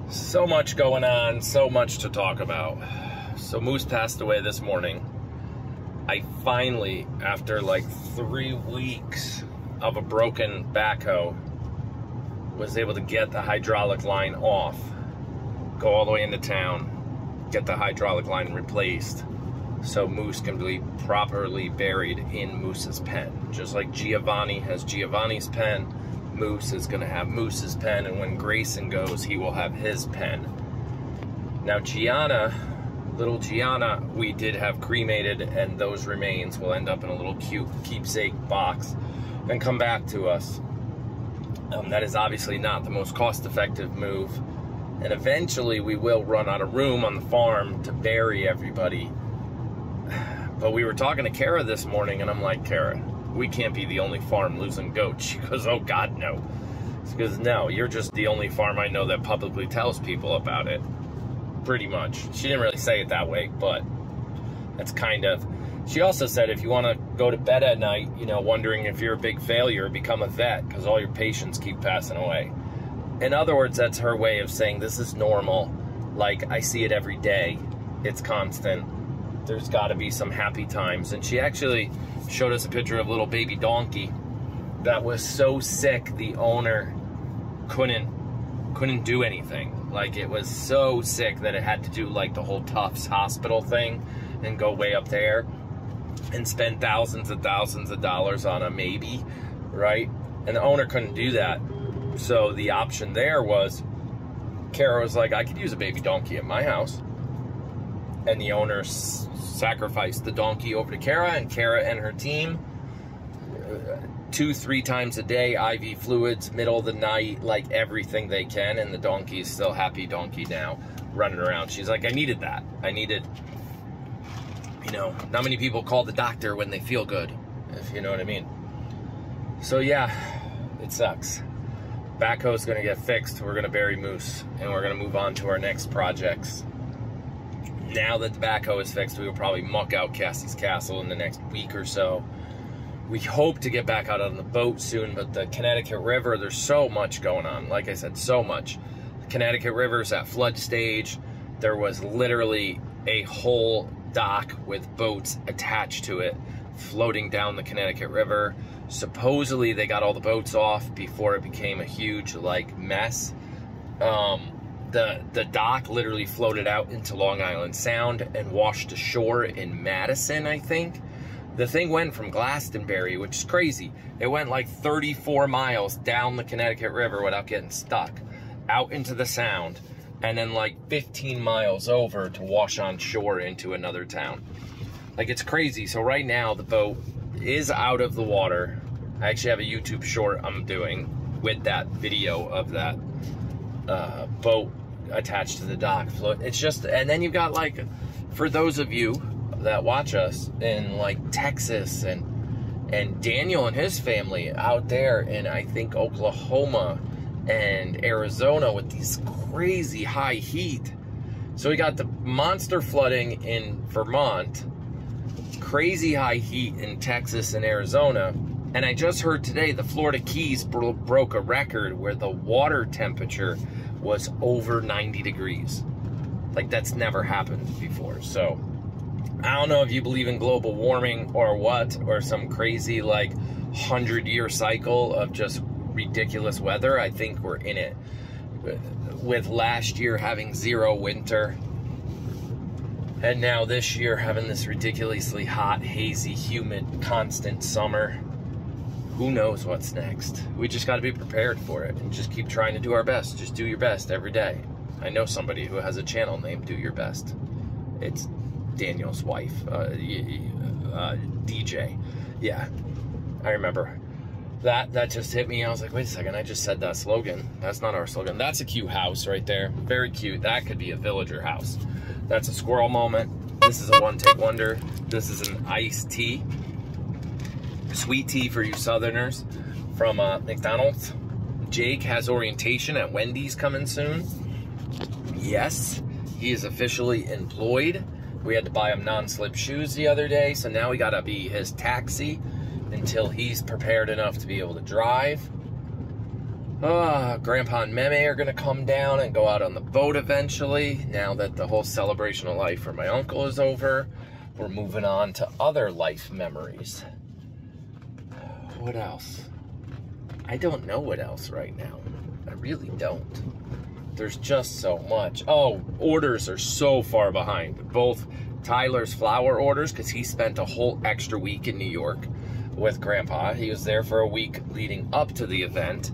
So much going on, so much to talk about. So Moose passed away this morning. I finally, after like 3 weeks of a broken backhoe, was able to get the hydraulic line off, go all the way into town, get the hydraulic line replaced, so Moose can be properly buried in Moose's pen. Just like Giovanni has Giovanni's pen, Moose is going to have Moose's pen, and when Grayson goes, he will have his pen. Now Gianna, little Gianna, we did have cremated, and those remains will end up in a little cute keepsake box and come back to us. That is obviously not the most cost-effective move, and eventually we will run out of room on the farm to bury everybody. But we were talking to Kara this morning, and I'm like, Kara, we can't be the only farm losing goats. She goes, oh God, no. She goes, no, you're just the only farm I know that publicly tells people about it. Pretty much. She didn't really say it that way, but that's kind of. She also said if you want to go to bed at night, you know, wondering if you're a big failure, become a vet, because all your patients keep passing away. In other words, that's her way of saying this is normal. Like, I see it every day. It's constant. There's got to be some happy times. And she actually showed us a picture of a little baby donkey that was so sick the owner couldn't do anything. Like, it was so sick that it had to do like the whole Tufts hospital thing and go way up there and spend thousands of dollars on a maybe, right? And the owner couldn't do that. So the option there was, Kara was like, I could use a baby donkey at my house. And the owner sacrificed the donkey over to Kara, and Kara and her team, 2-3 times a day, IV fluids, middle of the night, like everything they can, and the donkey is still happy donkey now, running around. She's like, I needed that. I needed, you know, not many people call the doctor when they feel good, if you know what I mean. So yeah, it sucks. Backhoe's gonna get fixed. We're gonna bury Moose, and we're gonna move on to our next projects. Now that the backhoe is fixed, we will probably muck out Cassie's Castle in the next week or so. We hope to get back out on the boat soon, but the Connecticut River, there's so much going on. Like I said, so much. The Connecticut River's at flood stage. There was literally a whole dock with boats attached to it floating down the Connecticut River. Supposedly they got all the boats off before it became a huge like mess. The dock literally floated out into Long Island Sound and washed ashore in Madison, I think. The thing went from Glastonbury, which is crazy. It went like 34 miles down the Connecticut River without getting stuck, out into the Sound, and then like 15 miles over to wash on shore into another town. Like, it's crazy. So right now the boat is out of the water. I actually have a YouTube short I'm doing with that video of that boat attached to the dock. It's just, and then you've got like, for those of you that watch us in like Texas and Daniel and his family out there in, I think, Oklahoma and Arizona with these crazy high heat. So we got the monster flooding in Vermont, crazy high heat in Texas and Arizona. And I just heard today the Florida Keys broke a record where the water temperature was over 90 degrees. Like, that's never happened before. So I don't know if you believe in global warming or what, or some crazy like 100-year cycle of just ridiculous weather. I think we're in it. With last year having 0 winter, and now this year having this ridiculously hot, hazy, humid, constant summer. Who knows what's next? We just got to be prepared for it and just keep trying to do our best. Just do your best every day. I know somebody who has a channel named Do Your Best. It's Daniel's wife, DJ. Yeah, I remember. That just hit me. I was like, wait a second, I just said that slogan. That's not our slogan. That's a cute house right there. Very cute. That could be a villager house. That's a squirrel moment. This is a one-take wonder. This is an iced tea. Sweet tea for you Southerners from McDonald's. Jake has orientation at Wendy's coming soon. Yes, he is officially employed. We had to buy him non-slip shoes the other day, so now we gotta be his taxi until he's prepared enough to be able to drive. Grandpa and Meme are gonna come down and go out on the boat eventually. Now that the whole celebration of life for my uncle is over, we're moving on to other life memories. What else? I don't know what else right now. I really don't. There's just so much. Oh, orders are so far behind. Both Tyler's flower orders, because he spent a whole extra week in New York with Grandpa. He was there for a week leading up to the event.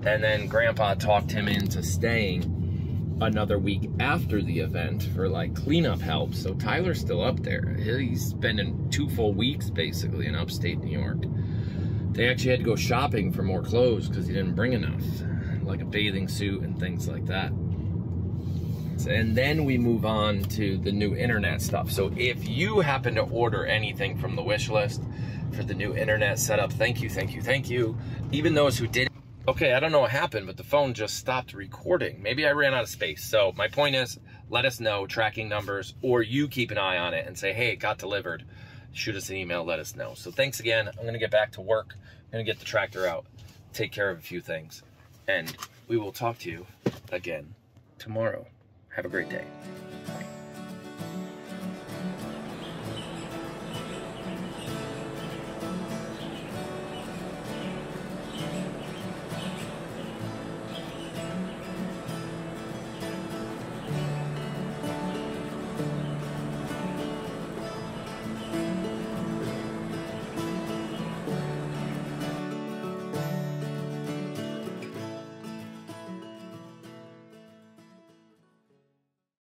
And then Grandpa talked him into staying another week after the event for like cleanup help. So Tyler's still up there. He's spending 2 full weeks basically in upstate New York. They actually had to go shopping for more clothes because he didn't bring enough, like a bathing suit and things like that. And then we move on to the new internet stuff. So if you happen to order anything from the wish list for the new internet setup, thank you, thank you, thank you. Even those who didn't. Okay, I don't know what happened, but the phone just stopped recording. Maybe I ran out of space. So my point is, let us know tracking numbers, or you keep an eye on it and say, hey, it got delivered. Shoot us an email, let us know. So thanks again. I'm gonna get back to work. I'm gonna get the tractor out, take care of a few things, and we will talk to you again tomorrow. Have a great day.